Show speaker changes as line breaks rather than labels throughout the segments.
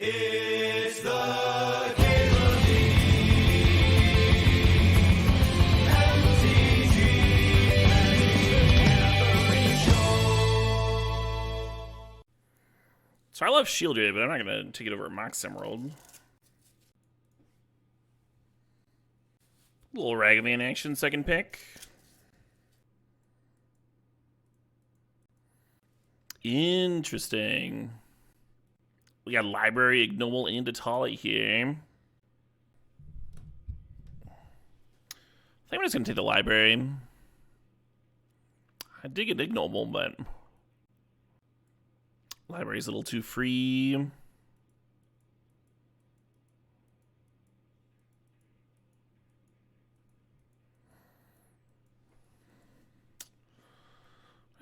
It's the Caitlin Lee MTGO Show.
So I love Shieldred, but I'm not going to take it over Mox Emerald. Little Ragavan action, second pick. Interesting. We got Library, Ignoble, and Atali here. I think I'm just going to take the Library. I did get Ignoble, but Library's a little too free. What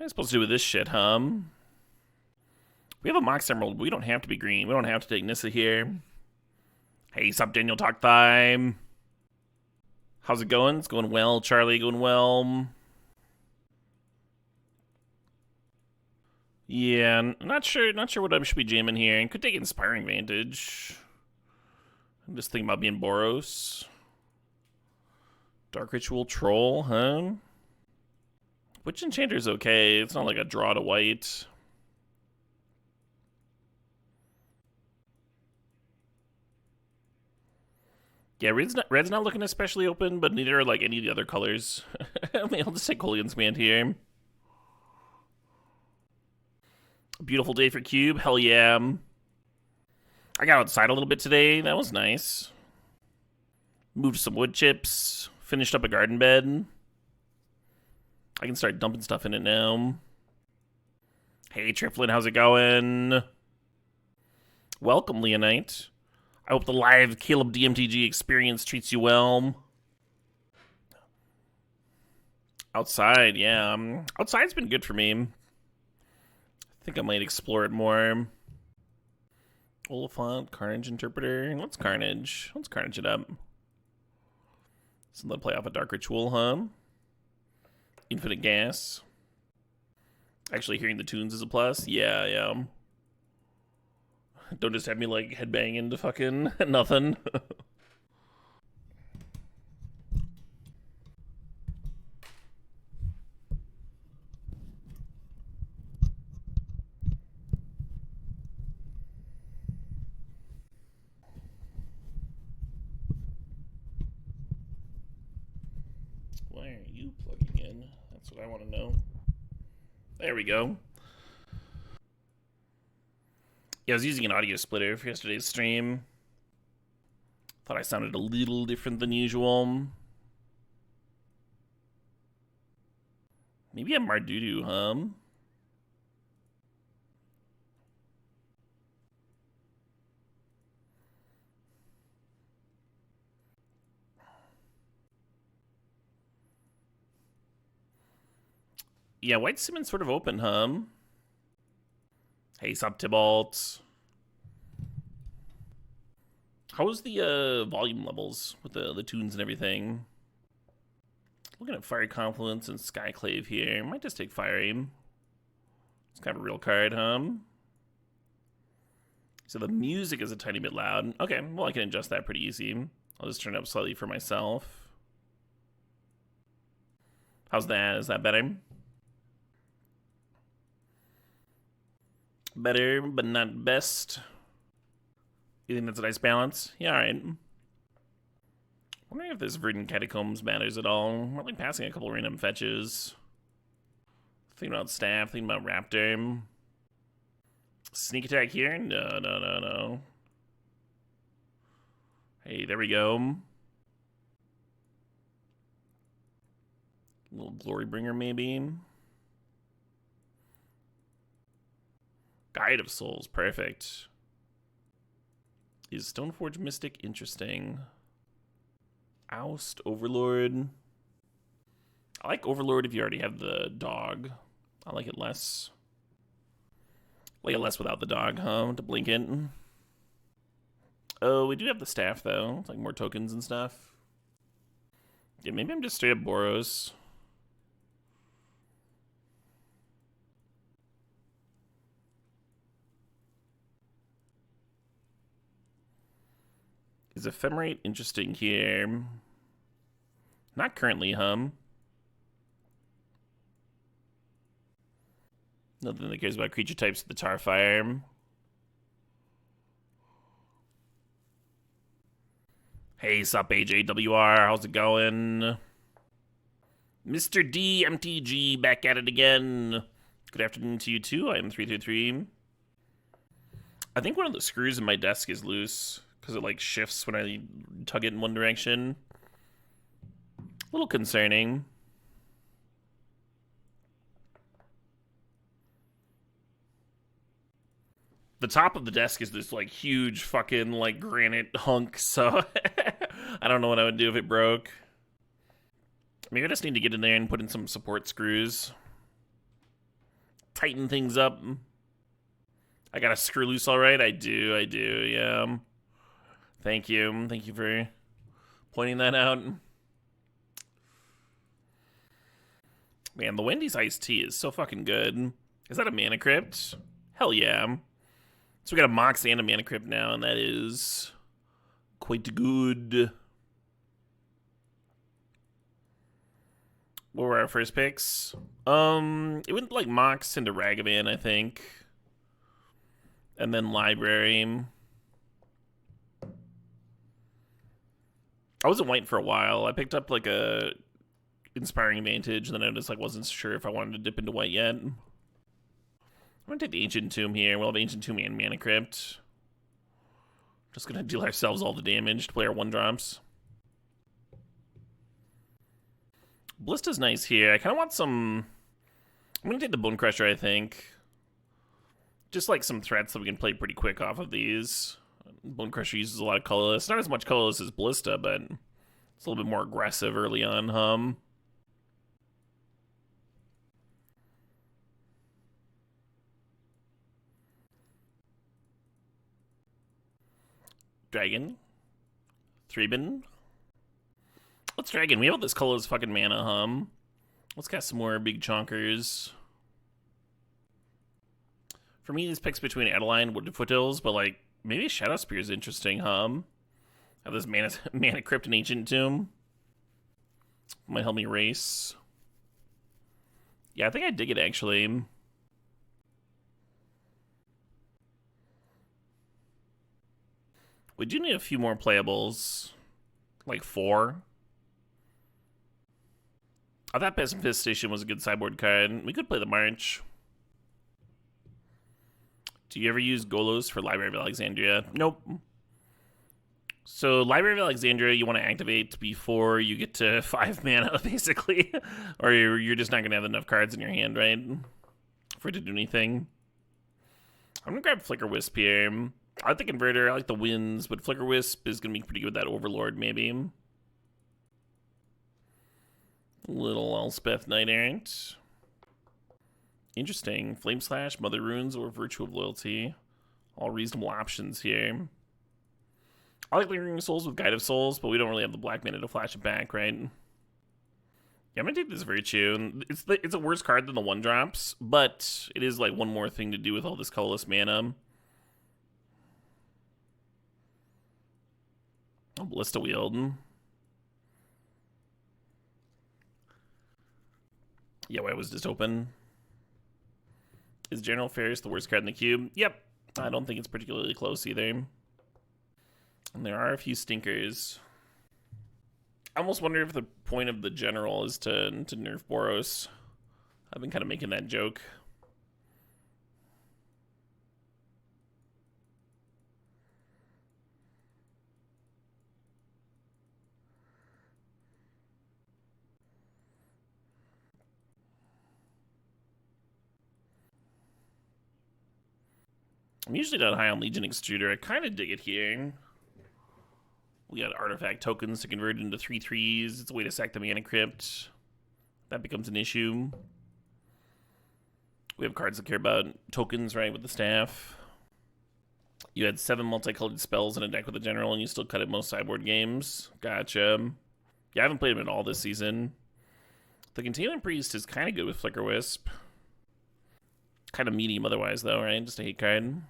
am I supposed to do with this shit, We have a Mox Emerald. We don't have to be green. We don't have to take Nissa here. Hey, sup, Daniel Talk Time. How's it going? It's going well. Charlie, going well. Yeah, not sure what I should be jamming here. I could take Inspiring Vantage. I'm just thinking about being Boros. Dark Ritual Troll, huh? Witch Enchanter's okay. It's not like a draw to white. Yeah, red's not looking especially open, but neither are like any of the other colors. I mean, I'll just take Kolaghan's Command here. A beautiful day for Cube. Hell yeah. I got outside a little bit today. That was nice. Moved some wood chips. Finished up a garden bed. I can start dumping stuff in it now. Hey, Triflin, how's it going? Welcome, Leonite. I hope the live Caleb DMTG experience treats you well. Outside, yeah. Outside's been good for me. I think I might explore it more. Oliphant, Carnage Interpreter. What's Carnage? Let's Carnage it up. So let play off a Dark Ritual, huh? Infinite Gas. Actually, hearing the tunes is a plus. Yeah. Don't just have me, like, headbang into fucking nothing. Why are you plugging in? That's what I want to know. There we go. Yeah, I was using an audio splitter for yesterday's stream. Thought I sounded a little different than usual. Maybe a Mardudu, huh? Yeah, White Simon's sort of open, huh? Hey, sup, Tybalt. How's the volume levels with the tunes and everything? Looking at Fiery Confluence and Skyclave here. Might just take Fire Aim. It's kind of a real card, huh? So the music is a tiny bit loud. Okay, well, I can adjust that pretty easy. I'll just turn it up slightly for myself. How's that? Is that better? Better, but not best. You think that's a nice balance? Yeah, alright. Wondering if this Verdant Catacombs matters at all. We're like passing a couple random fetches. Thinking about Staff, thinking about Raptor. Sneak attack here? No. Hey, there we go. Little Glory Bringer, maybe. Guide of Souls, perfect. Is Stoneforge Mystic interesting? Oust, Overlord. I like Overlord if you already have the dog. I like it less. Like it less without the dog, huh? To blink it. Oh, we do have the staff, though. It's like more tokens and stuff. Yeah, maybe I'm just straight up Boros. Is Ephemerate interesting here? Not currently, Nothing that cares about creature types with the Tarfire. Hey, sup, AJWR, how's it going? Mr. D, MTG, back at it again. Good afternoon to you too, I am 333. I think one of the screws in my desk is loose, because it like shifts when I tug it in one direction. A little concerning. The top of the desk is this like huge fucking like granite hunk, so I don't know what I would do if it broke. Maybe I just need to get in there and put in some support screws. Tighten things up. I got a screw loose all right? I do, yeah. Thank you for pointing that out. Man, the Wendy's iced tea is so fucking good. Is that a mana crypt? Hell yeah. So we got a Mox and a mana crypt now, and that is quite good. What were our first picks? It went like Mox into Ragavan, I think. And then Library. I wasn't white for a while. I picked up like a Inspiring Advantage, and then I just like wasn't sure if I wanted to dip into white yet. I'm gonna take the Ancient Tomb here. We'll have Ancient Tomb and Mana Crypt. Just gonna deal ourselves all the damage to play our 1-drops. Ballista's nice here. I kind of want some... I'm going to take the Bone Crusher, I think. Just like some threats that we can play pretty quick off of these. Bone Crusher uses a lot of colorless. Not as much colorless as Ballista, but it's a little bit more aggressive early on, Dragon. Threebin. Let's Dragon. We have all this colorless fucking mana, Let's cast some more big chonkers. For me, this pick's between Adeline and Wooded Foothills, but like, maybe Shadow Spear is interesting, Have this mana Crypt and Ancient Tomb. Might help me race. Yeah, I think I dig it, actually. We do need a few more playables. Like 4. I thought Pessimist was a good sideboard card. We could play the March. Do you ever use Golos for Library of Alexandria? Nope. So Library of Alexandria, you want to activate before you get to 5 mana, basically. Or you're just not going to have enough cards in your hand, right? For it to do anything. I'm going to grab Flicker Wisp here. I like the Converter, I like the Winds, but Flicker Wisp is going to be pretty good with that Overlord, maybe. Little Elspeth Knight Errant. Interesting. Flame Slash, Mother Runes, or Virtue of Loyalty. All reasonable options here. I like Lingering Souls with Guide of Souls, but we don't really have the black mana to flash it back, right? Yeah, I'm gonna take this Virtue. It's a worse card than the 1-drops, but it is like one more thing to do with all this colorless mana. Oh, Ballista Wield. Yeah, why was just open? Is General Ferris the worst card in the cube? Yep. I don't think it's particularly close either. And there are a few stinkers. I almost wonder if the point of the General is to nerf Boros. I've been kind of making that joke. I'm usually not high on Legion Extruder. I kind of dig it here. We got artifact tokens to convert into 3/3s. It's a way to sack the Mana Crypt. That becomes an issue. We have cards that care about tokens, right, with the staff. You had 7 multicolored spells in a deck with a General, and you still cut it most sideboard games. Gotcha. Yeah, I haven't played him at all this season. The Containment Priest is kind of good with Flicker Wisp. Kind of medium otherwise, though, right? Just a hate card.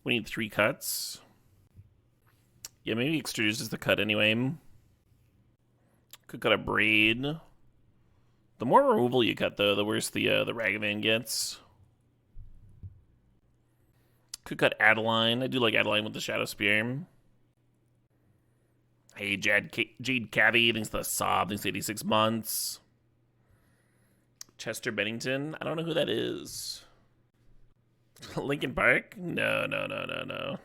We need 3 cuts. Yeah, maybe extrude is just the cut anyway. Could cut a braid. The more removal you cut, though, the worse the Ragavan gets. Could cut Adeline. I do like Adeline with the Shadow Spear. Hey, Jade Cabby, thanks for the sob, thanks 86 months. Chester Bennington, I don't know who that is. Lincoln Park? No.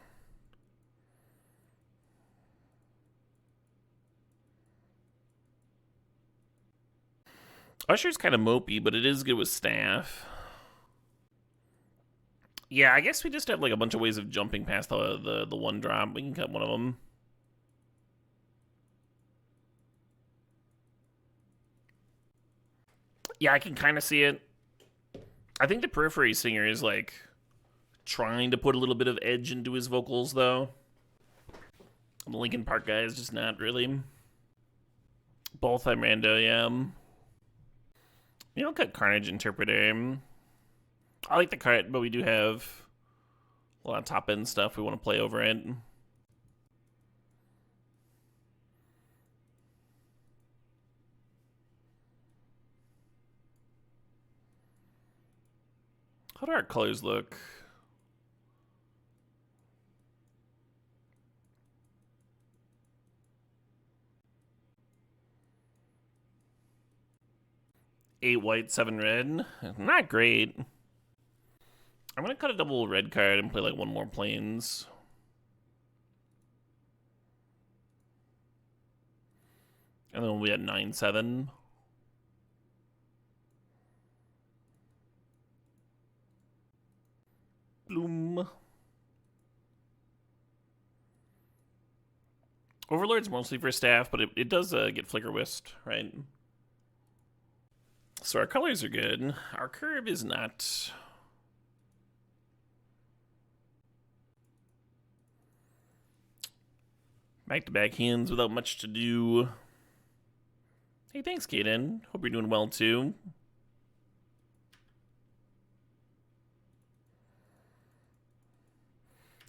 Usher's kind of mopey, but it is good with staff. Yeah, I guess we just have like a bunch of ways of jumping past the one drop. We can cut one of them. Yeah, I can kind of see it. I think the Periphery Singer is like trying to put a little bit of edge into his vocals, though. The Linkin Park guy is just not really. Both I'm rando, yeah. I'll cut Carnage Interpreter. I like the card, but we do have a lot of top end stuff we want to play over it. How do our colors look? Eight white, 7 red. Not great. I'm gonna cut a double red card and play like one more planes. And then we'll be at 9-7. Bloom. Overlord's mostly for staff, but it does get Flicker Wisp, right? So our colors are good. Our curve is not. Back-to-back hands without much to do. Hey, thanks, Kaden. Hope you're doing well, too.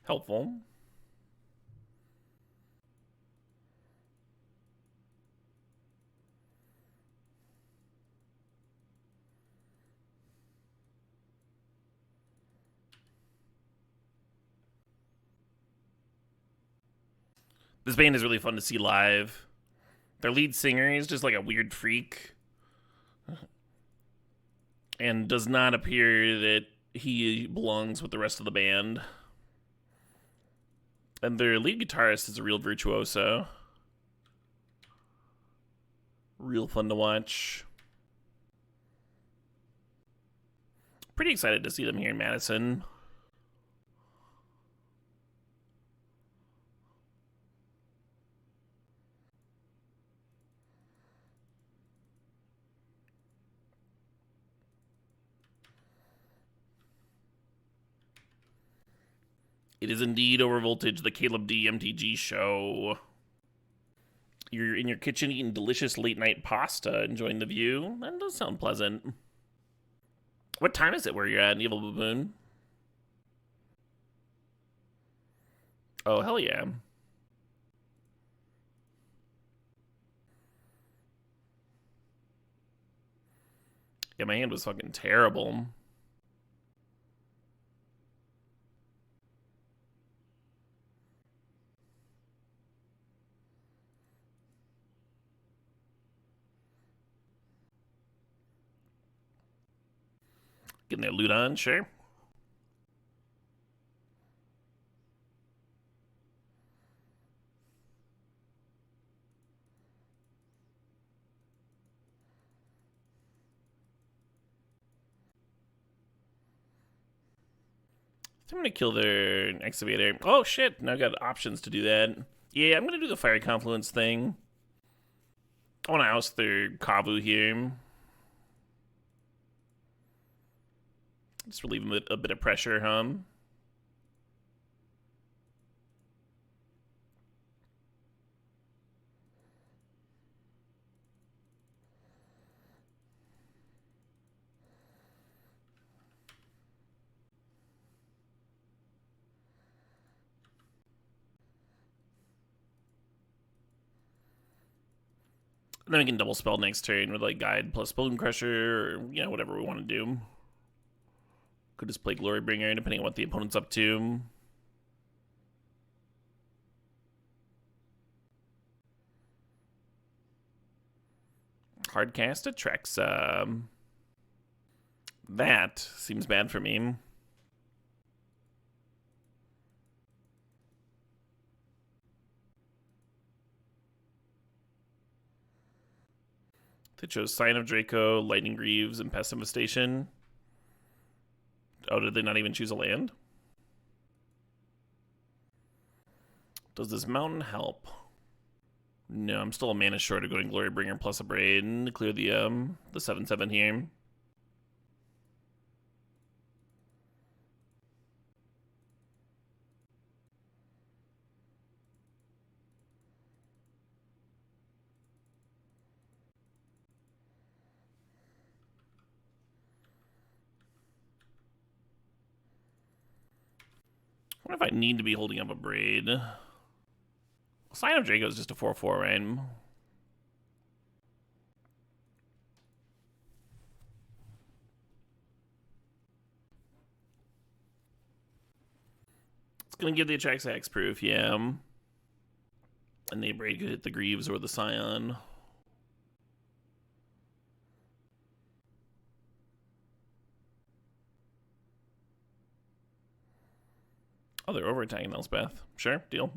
Helpful. This band is really fun to see live. Their lead singer is just like a weird freak. And does not appear that he belongs with the rest of the band. And their lead guitarist is a real virtuoso. Real fun to watch. Pretty excited to see them here in Madison. It is indeed Overvoltage, the Caleb D MTG show. You're in your kitchen eating delicious late night pasta, enjoying the view. That does sound pleasant. What time is it where you're at, Evil Baboon? Oh, hell yeah. Yeah, my hand was fucking terrible. Getting their loot on, sure. I'm gonna kill their excavator. Oh shit, now I got options to do that. Yeah, I'm gonna do the Fiery Confluence thing. I wanna oust their Kavu here. Just relieve them a bit of pressure, huh? And then we can double spell next turn with like Guide plus Bone Crusher, or, you know, whatever we want to do. Could just play Glorybringer, depending on what the opponent's up to. Hardcast Atrexa. That seems bad for me. They chose Sign of Draco, Lightning Greaves, and Pest Infestation. Oh, did they not even choose a land? Does this mountain help? No, I'm still a mana short of going Glorybringer plus a Braid to clear the 7/7 here. I wonder if I need to be holding up a Braid. Sign of Draco is just a 4/4, right? It's gonna give the Atraxa Hexproof, yeah. And the Braid could hit the Greaves or the Scion. Oh, they're over-attacking Elspeth. Sure, deal.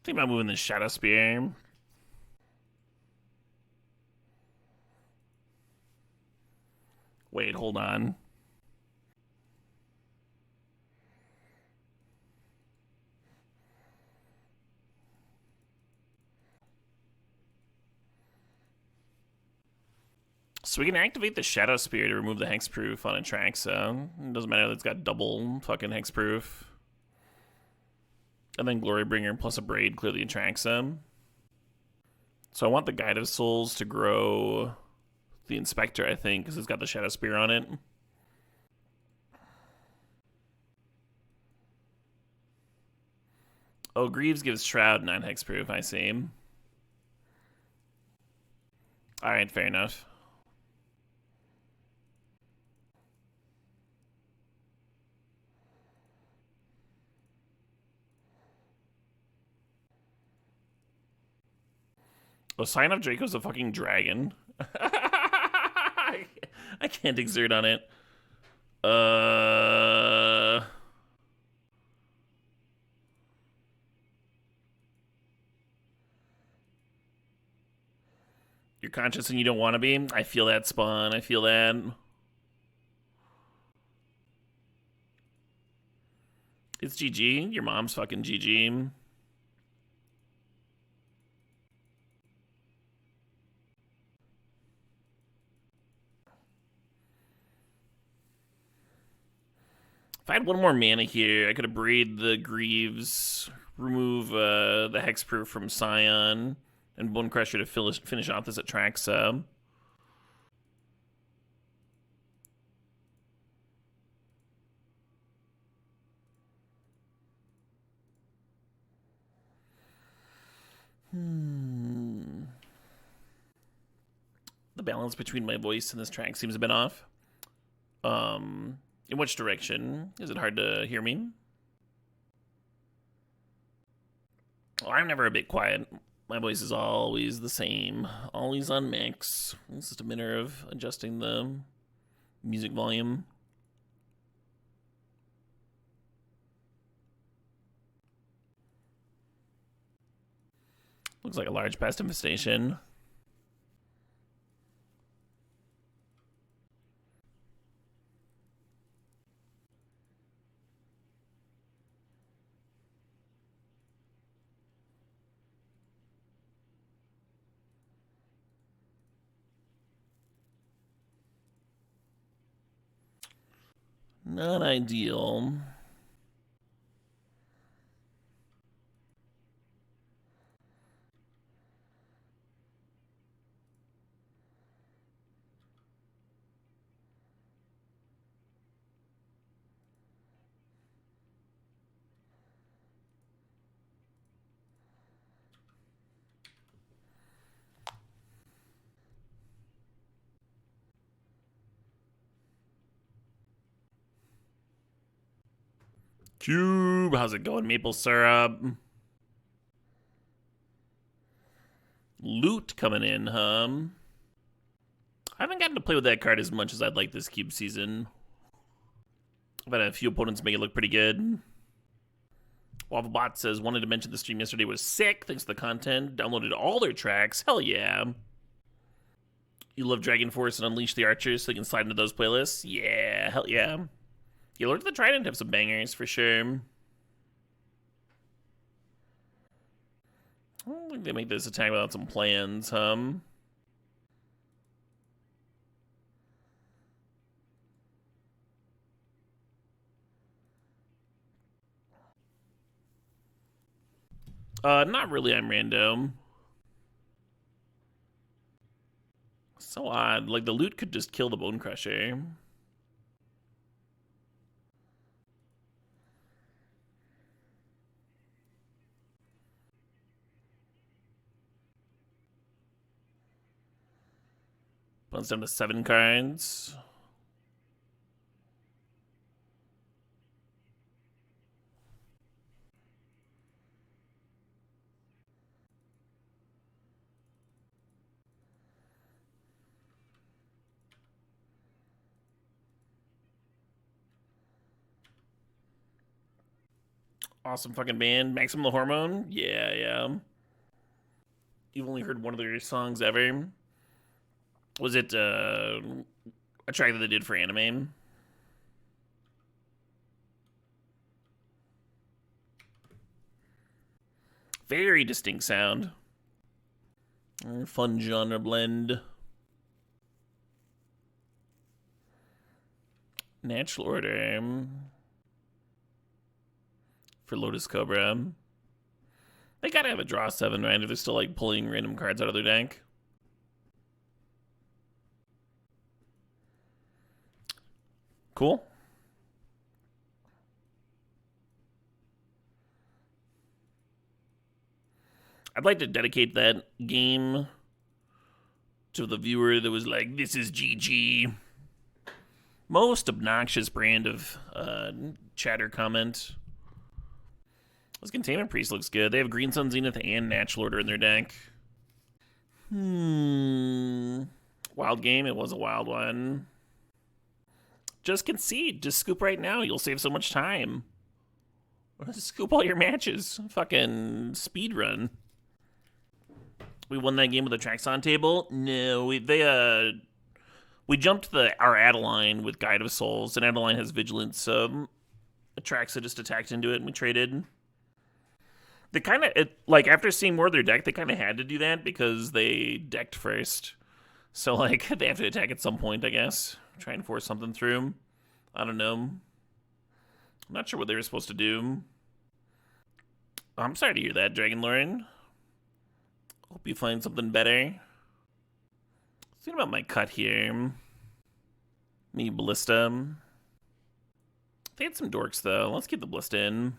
Think about moving the Shadow Spear. Wait, hold on. So we can activate the Shadow Spear to remove the Hexproof on Atraxa. It doesn't matter that it's got double fucking Hexproof. And then Glorybringer plus a Braid clear the Atraxa. So I want the Guide of Souls to grow the Inspector, I think, because it's got the Shadow Spear on it. Oh, Greaves gives Shroud 9 Hexproof, I see. Alright, fair enough. Oh, Sign of Draco's a fucking dragon. I can't exert on it. You're conscious and you don't want to be? I feel that, Spawn. I feel that. It's GG. Your mom's fucking GG. If I had one more mana here, I could have Braid the Greaves, remove the Hexproof from Scion, and Bone Crusher to finish off this Atraxa. The balance between my voice and this track seems a bit off. In which direction? Is it hard to hear me? Oh, I'm never a bit quiet. My voice is always the same. Always on max. It's just a matter of adjusting the music volume. Looks like a large pest infestation. Not ideal. Cube, how's it going? Maple syrup. Loot coming in, huh? I haven't gotten to play with that card as much as I'd like this cube season. I've had a few opponents make it look pretty good. Wafflebot says, wanted to mention the stream yesterday was sick. Thanks to the content. Downloaded all their tracks. Hell yeah. You love Dragon Force and Unleash the Archers so you can slide into those playlists? Yeah, hell yeah. Yeah, Lord of the Trident have some bangers for sure. I don't think they make this attack without some plans, Not really, I'm random. So odd. Like, the loot could just kill the Bone Crusher. Bounce down to 7 cards. Awesome fucking band. Maximum the Hormone? Yeah, yeah. You've only heard one of their songs ever. Was it a track that they did for anime? Very distinct sound. Fun genre blend. Natural Order. For Lotus Cobra. They gotta have a draw 7, right? If they're still like pulling random cards out of their deck. Cool. I'd like to dedicate that game to the viewer that was like, this is GG. Most obnoxious brand of chatter comment. This Containment Priest looks good. They have Green Sun Zenith and Natural Order in their deck. Wild game. It was a wild one. Just concede. Just scoop right now. You'll save so much time. Scoop all your matches. Fucking speed run. We won that game with the Traxon table? No, we jumped our Adeline with Guide of Souls, and Adeline has Vigilance, so Atraxa just attacked into it, and we traded. They kind of, like, after seeing more of their deck, they kind of had to do that because they decked first. So, like, they have to attack at some point, I guess. Try and force something through. I don't know. I'm not sure what they were supposed to do. I'm sorry to hear that, Dragon Lauren. Hope you find something better. Think about my cut here. Me Ballista. They had some dorks, though. Let's keep the Ballista in.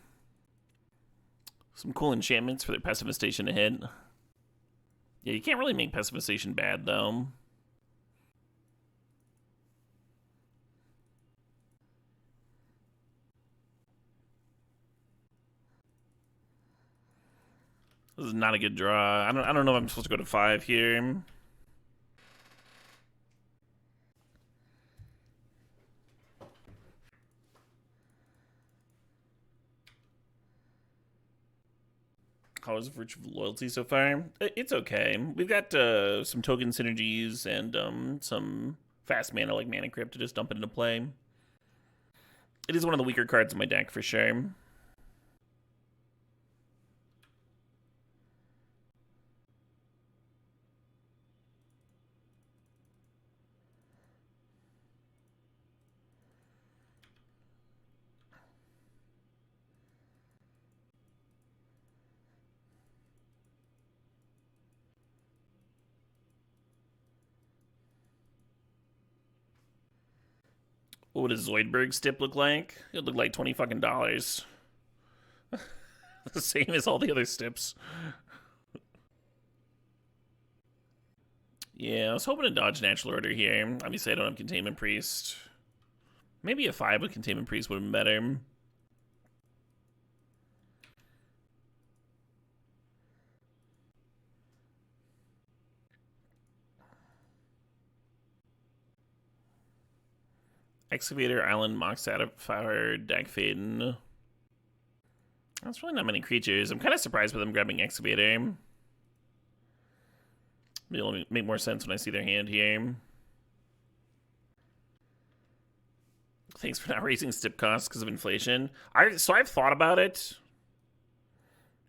Some cool enchantments for their Pessimization to hit. Yeah, you can't really make Pessimization bad, though. This is not a good draw. I don't know if I'm supposed to go to 5 here. How is Virtue of Loyalty so far? It's okay. We've got some token synergies and some fast mana like Mana Crypt to just dump it into play. It is one of the weaker cards in my deck for sure. What would a Zoidberg stip look like? It would look like $20 fucking dollars. The same as all the other stips. Yeah, I was hoping to dodge Natural Order here. Obviously, I don't have Containment Priest. Maybe a 5 with Containment Priest would have been better. Excavator, Island, Mox, Satisfier, Deck Faden. That's really not many creatures. I'm kind of surprised with them grabbing Excavator. It'll make more sense when I see their hand here. Thanks for not raising stip costs because of inflation. So I've thought about it,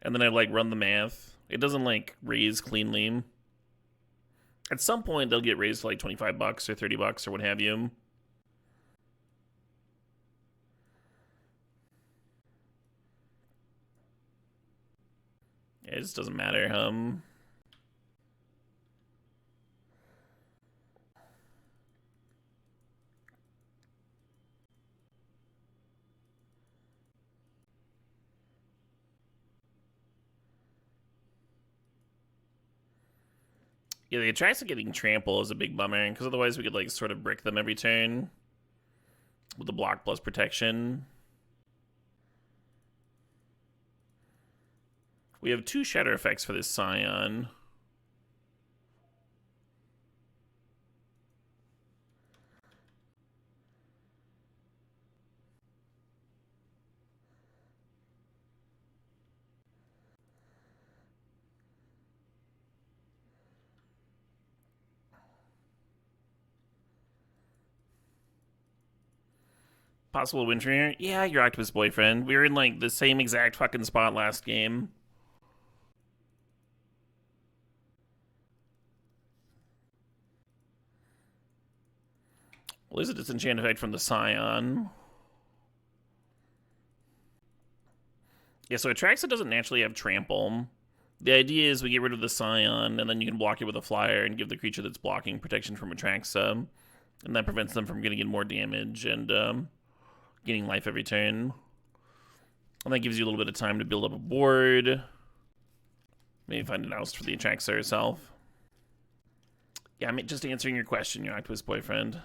and then I like run the math. It doesn't like raise cleanly. At some point, they'll get raised to like $25 or $30 or what have you. It just doesn't matter. Yeah, the Atraxa getting trample is a big bummer, because otherwise we could like sort of brick them every turn with the block plus protection. We have 2 shatter effects for this Scion. Possible win here? Yeah, your Octopus Boyfriend. We were in like the same exact fucking spot last game. Well, there's a disenchant effect from the Scion. Yeah, so Atraxa doesn't naturally have trample. The idea is we get rid of the Scion, and then you can block it with a flyer and give the creature that's blocking protection from Atraxa. And that prevents them from getting in more damage and gaining life every turn. And that gives you a little bit of time to build up a board. Maybe find an oust for the Atraxa herself. Yeah, I'm just answering your question, your Octopus Boyfriend.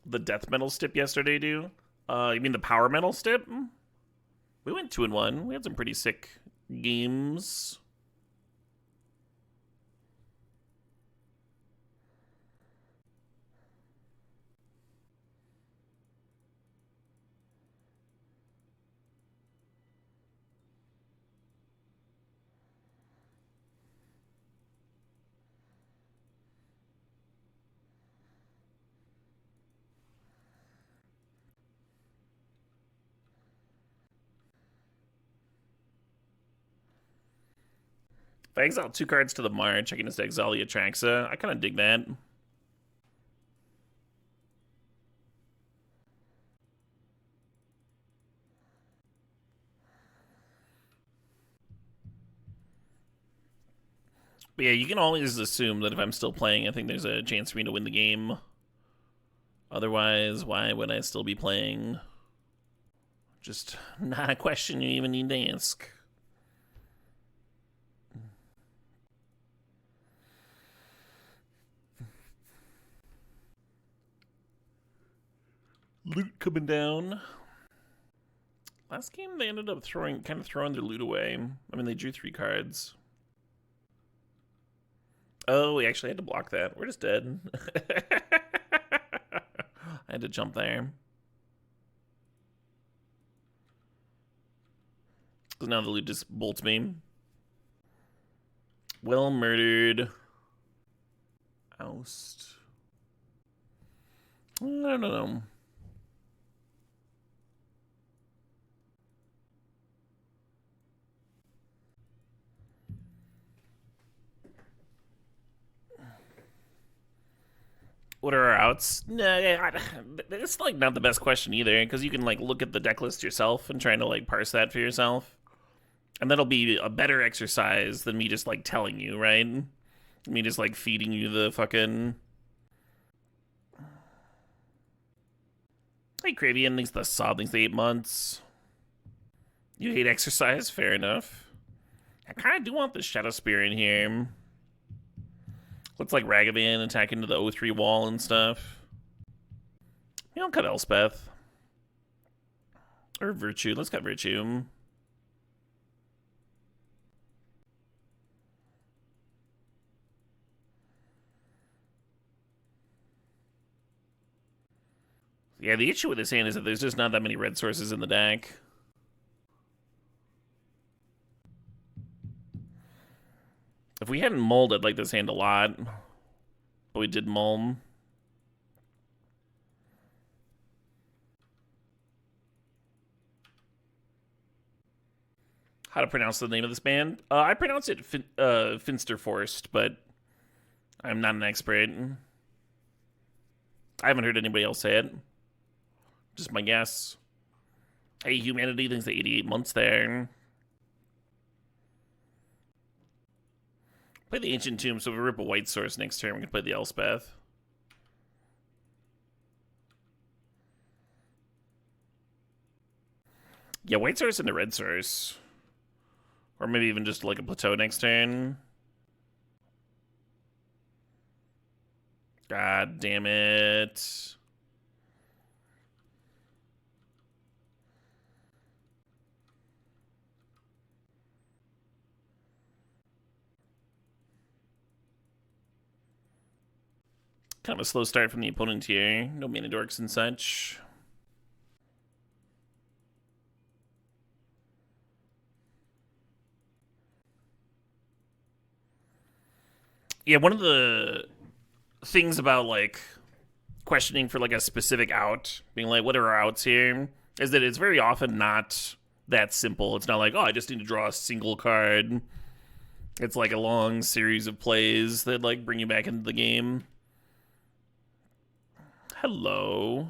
The Death Metal stip yesterday, do? You mean the Power Metal stip? We went 2-1. We had some pretty sick games. If I exile 2 cards to the March, I can just exile the Atraxa. I kind of dig that. But yeah, you can always assume that if I'm still playing, I think there's a chance for me to win the game. Otherwise, why would I still be playing? Just not a question you even need to ask. Loot coming down. Last game, they ended up throwing their loot away. I mean, they drew 3 cards. Oh, we actually had to block that. We're just dead. I had to jump there. So now the loot just bolts me. Well murdered. Oust. I don't know. What are our outs? Nah, it's like not the best question either, because you can like look at the deck list yourself and trying to like parse that for yourself, and that'll be a better exercise than me just like telling you, right? Me just like feeding you the fucking Hey, Cravian thinks the Saw thinks the 8 months. You hate exercise? Fair enough. I kind of do want the Shadow Spear in here. Looks like Ragavan attack into the O3 wall and stuff. You don't cut Elspeth. Or Virtue. Let's cut Virtue. Yeah, the issue with this hand is that there's just not that many red sources in the deck. If we hadn't mulled, I'd like this hand a lot. But we did mull. How to pronounce the name of this band? I pronounce it Finsterforst, but I'm not an expert. I haven't heard anybody else say it. Just my guess. Hey, humanity thinks the 88 months there. Play the Ancient Tomb, so if we rip a white source next turn, we can play the Elspeth. Yeah, white source and the red source. Or maybe even just like a plateau next turn. God damn it. Kind of a slow start from the opponent here. No mana dorks and such. Yeah, one of the things about like questioning for like a specific out, being like, what are our outs here, is that it's very often not that simple. It's not like, oh, I just need to draw a single card. It's like a long series of plays that like bring you back into the game. Hello.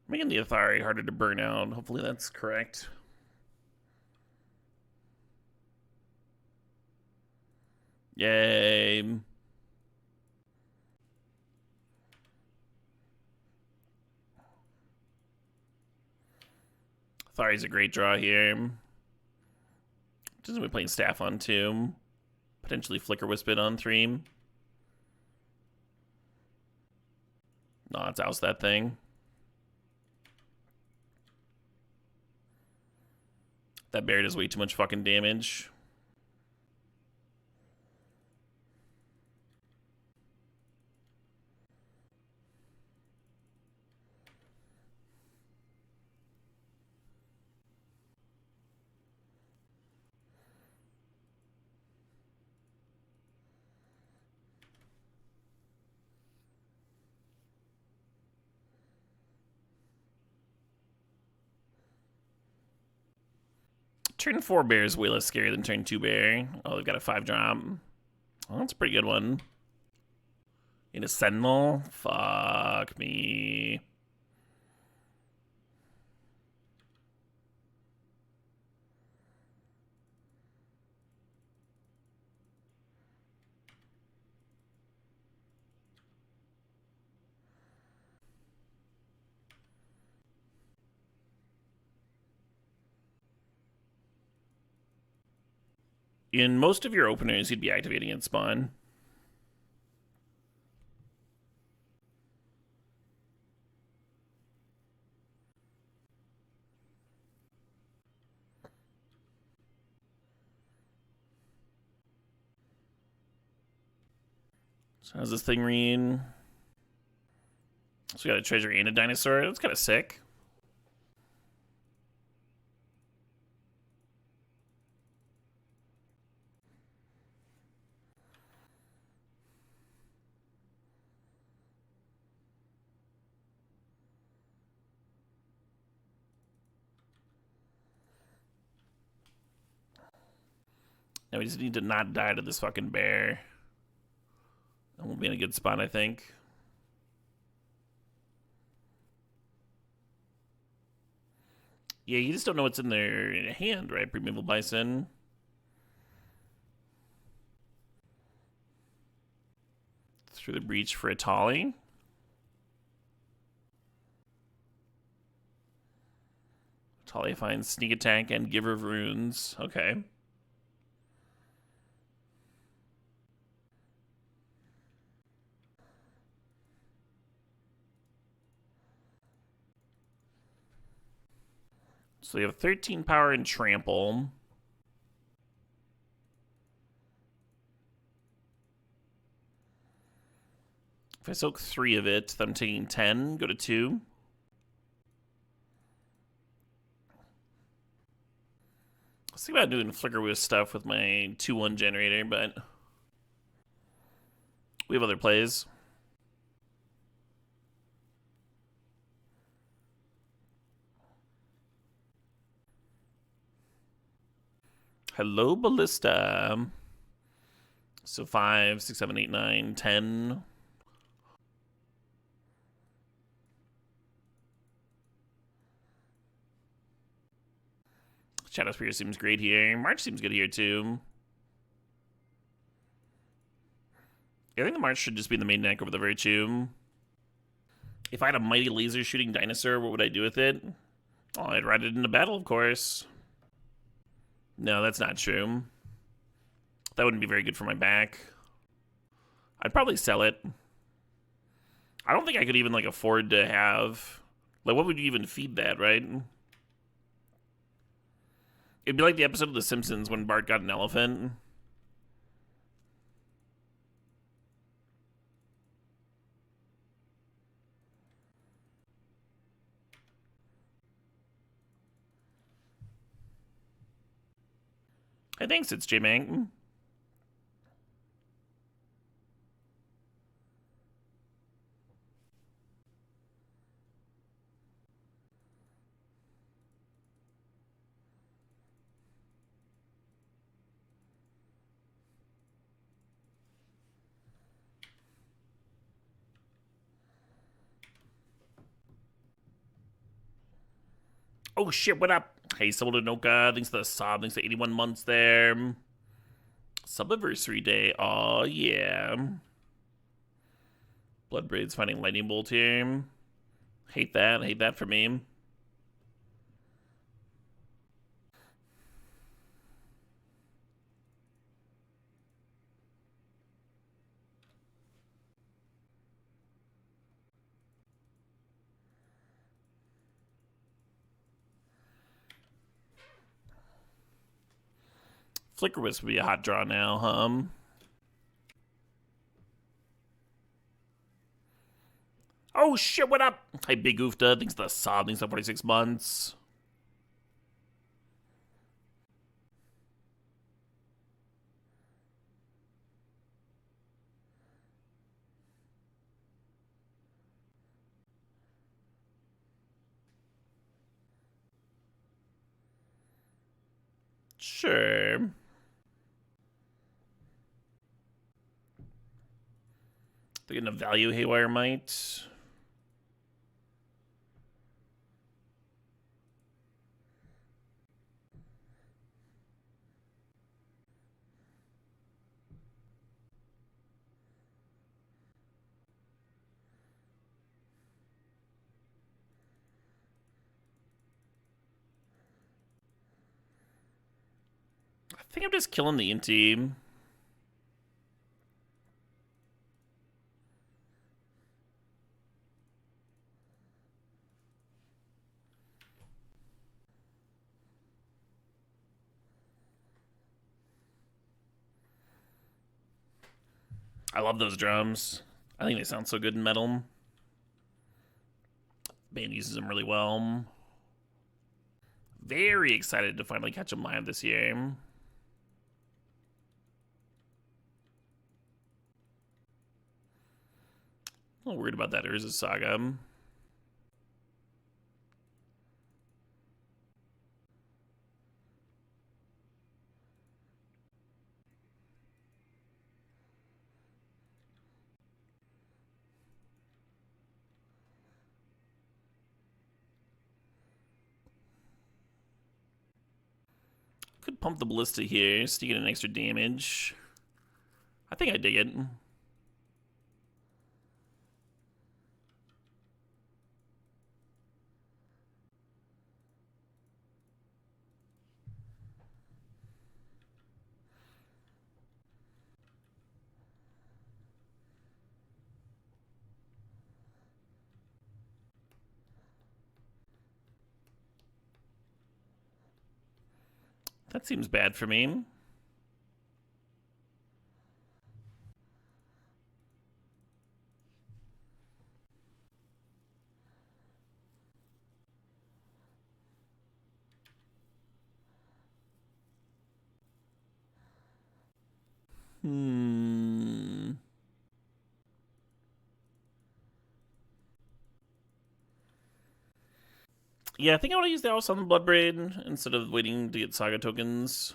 Making the Athari harder to burn out. Hopefully that's correct. Yay. Athari's a great draw here. Doesn't be playing Staff on 2. Potentially Flicker Wisp it on 3. No, let's oust that thing. That bear does way too much fucking damage. Turn 4 bear is way less scary than turn 2 bear. Oh, they've got a 5-drop. Oh, that's a pretty good one. In a Sentinel? Fuck me. In most of your openers, you'd be activating at spawn. So how's this thing read? So we got a treasure and a dinosaur. That's kind of sick. Now we just need to not die to this fucking bear. And we'll be in a good spot, I think. Yeah, you just don't know what's in their hand, right? Primeval Bison. Through the breach for a Tolly. Tolly finds sneak attack and giver of runes. Okay. So you have 13 power and trample. If I soak 3 of it, then I'm taking 10, go to 2. Let's think about doing flicker with stuff with my 2-1 generator, but we have other plays. Hello, Ballista. So 5, 6, 7, 8, 9, 10. Shadow Spear seems great here. March seems good here, too. I think the March should just be the main deck over the Virtue. If I had a mighty laser shooting dinosaur, what would I do with it? Oh, I'd ride it into battle, of course. No, that's not true. That wouldn't be very good for my back. I'd probably sell it. I don't think I could even, like, afford to have... Like, what would you even feed that, right? It'd be like the episode of The Simpsons when Bart got an elephant. Hey, thanks, it's J-Mang. Oh shit, what up? Hey, Sabaldanoka, thanks to the sub, thanks to 81 months there. Subiversary Day, oh yeah. Bloodbraid's finding Lightning Bolt here. Hate that for me. Flicker Wisp would be a hot draw now, Oh shit, what up? Hey, Big Oofta, thanks to the sub, thanks to 46 months. Sure. They're gonna value Haywire Might. I think I'm just killing the Inti. I love those drums. I think they sound so good in metal. Band uses them really well. Very excited to finally catch them live this year. A little worried about that Urza Saga. Could pump the ballista here just to get an extra damage. I think I dig it. That seems bad for me. Yeah, I think I want to use the House on the Bloodbraid instead of waiting to get Saga tokens.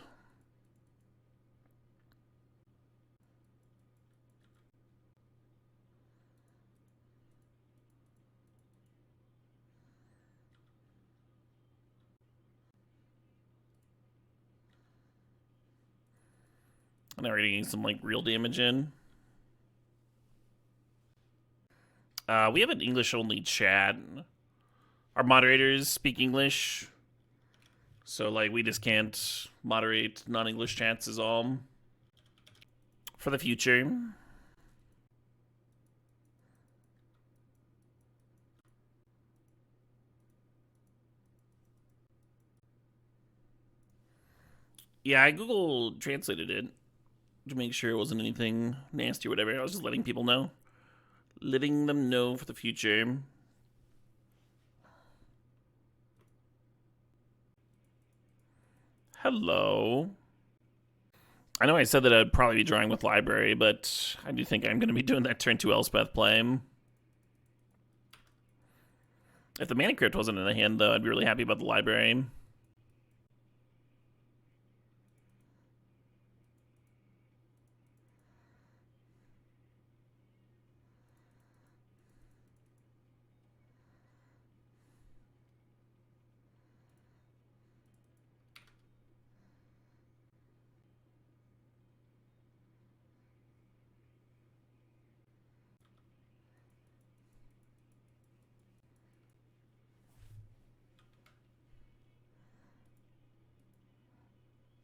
And now we're getting some like real damage in. We have an English-only chat. Our moderators speak English, so like we just can't moderate non-English chats is all. For the future. Yeah, I Google translated it to make sure it wasn't anything nasty or whatever. I was just letting people know. Letting them know for the future. Hello. I know I said that I'd probably be drawing with Library, but I do think I'm going to be doing that turn 2 Elspeth play. If the Mana Crypt wasn't in the hand, though, I'd be really happy about the Library.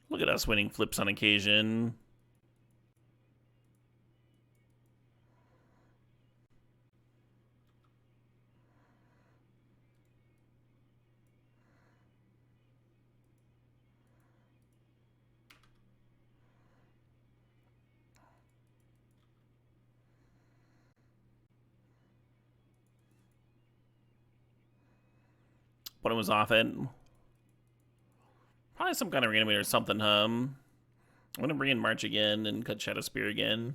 Look at us winning flips on occasion. When it was off it. Probably some kind of reanimator or something, I'm gonna bring in March again and cut Shadow Spear again.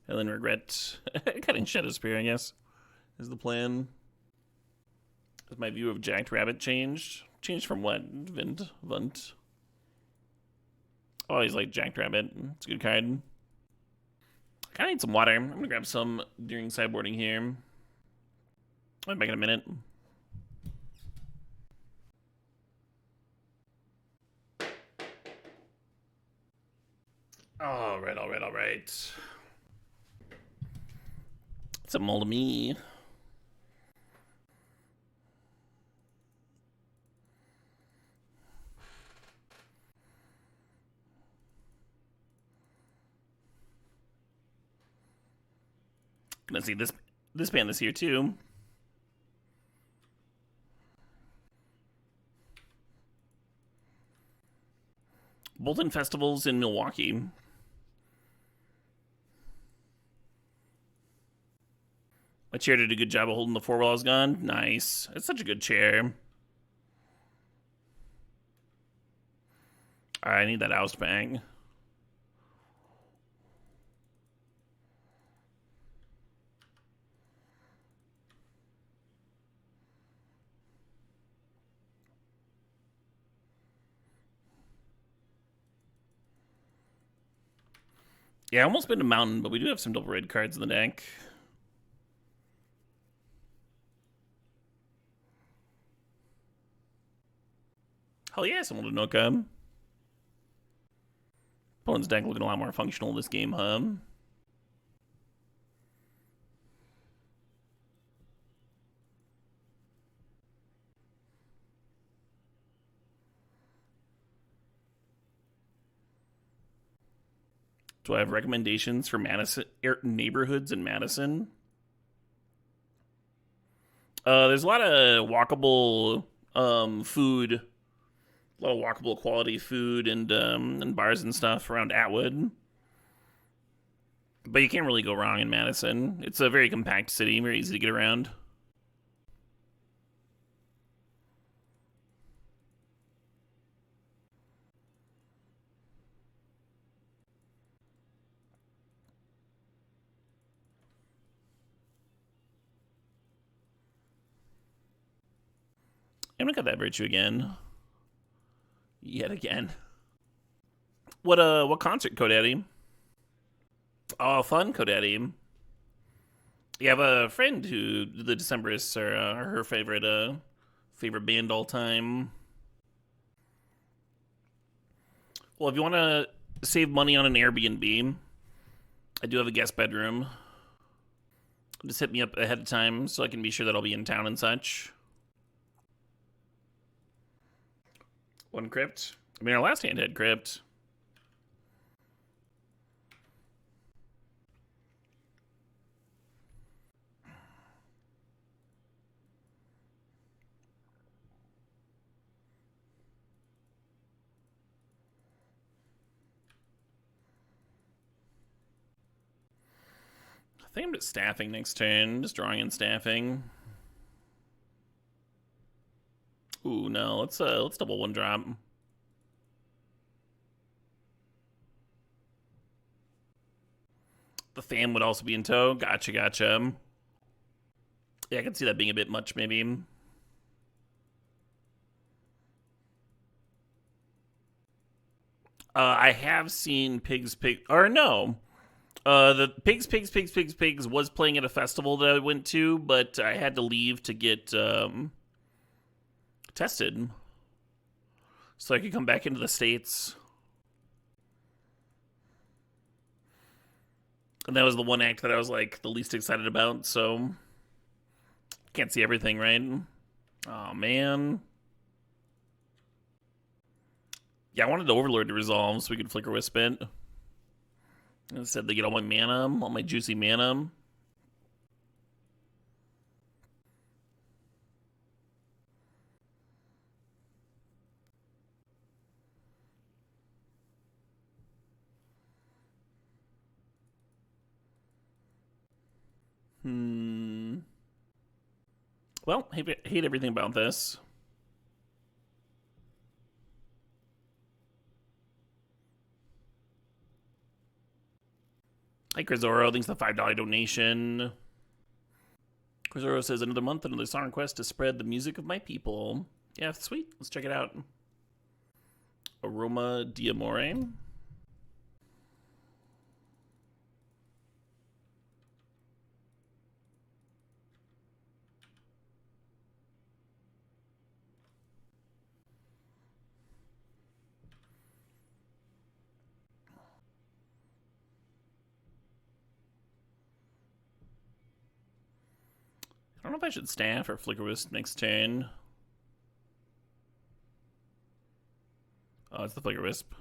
And then regret cutting Shadow Spear, I guess, is the plan. Has my view of Jacked Rabbit changed? Changed from what? Vunt. Oh, he's like Jacked Rabbit. It's a good card. I kinda need some water. I'm gonna grab some during sideboarding here. I'll be back in a minute. Alright. It's a mold of me. Gonna see this band this year too. Bolton Festivals in Milwaukee. My chair did a good job of holding the floor while I was gone. Nice. It's such a good chair. Alright, I need that oust bang. Yeah, I almost been to Mountain, but we do have some double red cards in the deck. Hell yeah, someone to Noka. Opponent's deck looking a lot more functional this game, huh? Do I have recommendations for Madison neighborhoods in Madison? There's a lot of walkable food, a lot of walkable quality food and bars and stuff around Atwood. But you can't really go wrong in Madison. It's a very compact city, very easy to get around. I'm gonna cut that virtue again. Yet again. What concert, Kodaddy? Oh, fun, Kodaddy. You have a friend who the Decemberists are her favorite band all time. Well, if you want to save money on an Airbnb, I do have a guest bedroom. Just hit me up ahead of time so I can be sure that I'll be in town and such. One crypt. I mean, our last hand had crypt. I think I'm just staffing next turn. Just drawing and staffing. Ooh, no. Let's double one drop. The fan would also be in tow. Gotcha. Yeah, I can see that being a bit much, maybe. I have seen or no. The Pigs was playing at a festival that I went to, but I had to leave to get tested so I could come back into the States. And that was the one act that I was like the least excited about, so can't see everything, right? Oh man. Yeah, I wanted the Overlord to resolve so we could Flicker Wisp it. Instead, they get all my mana, all my juicy mana. Well, hate everything about this. Hi, Crizoro. Thanks for the $5 donation. Crizoro says, another month, another song request to spread the music of my people. Yeah, sweet. Let's check it out. Aroma Diamore. I don't know if I should staff or Flicker Wisp next turn. Oh, it's the Flicker Wisp.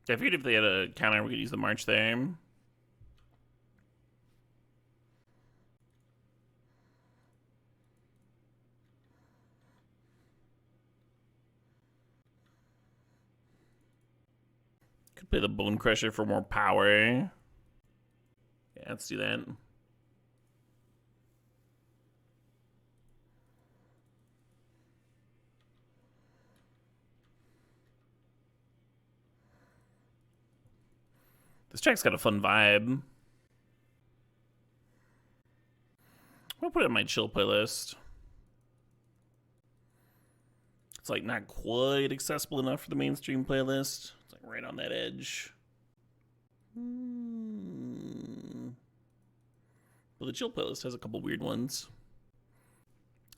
I figured if they had a counter, we could use the March there. Could play the Bone Crusher for more power. Yeah, let's do that. This track's got a fun vibe. I'll put it in my chill playlist. It's like not quite accessible enough for the mainstream playlist. It's like right on that edge. But the chill playlist has a couple weird ones.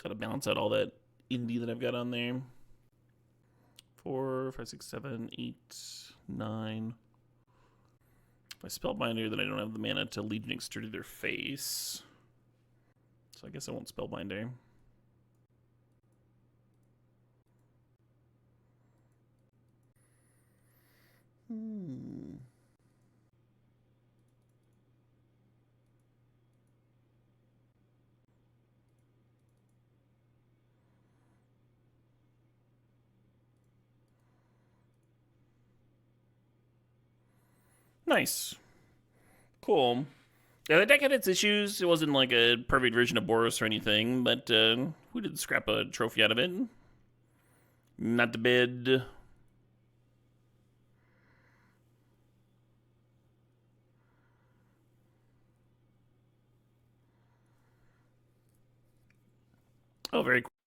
Gotta balance out all that indie that I've got on there. 4, 5, 6, 7, 8, 9. If I Spellbinder, then I don't have the mana to Legion Exter to their face. So I guess I won't Spellbinder. Nice. Cool. Yeah, the deck had its issues. It wasn't like a perfect version of Boros or anything, but we did scrap a trophy out of it. Not bad. Oh, very cool.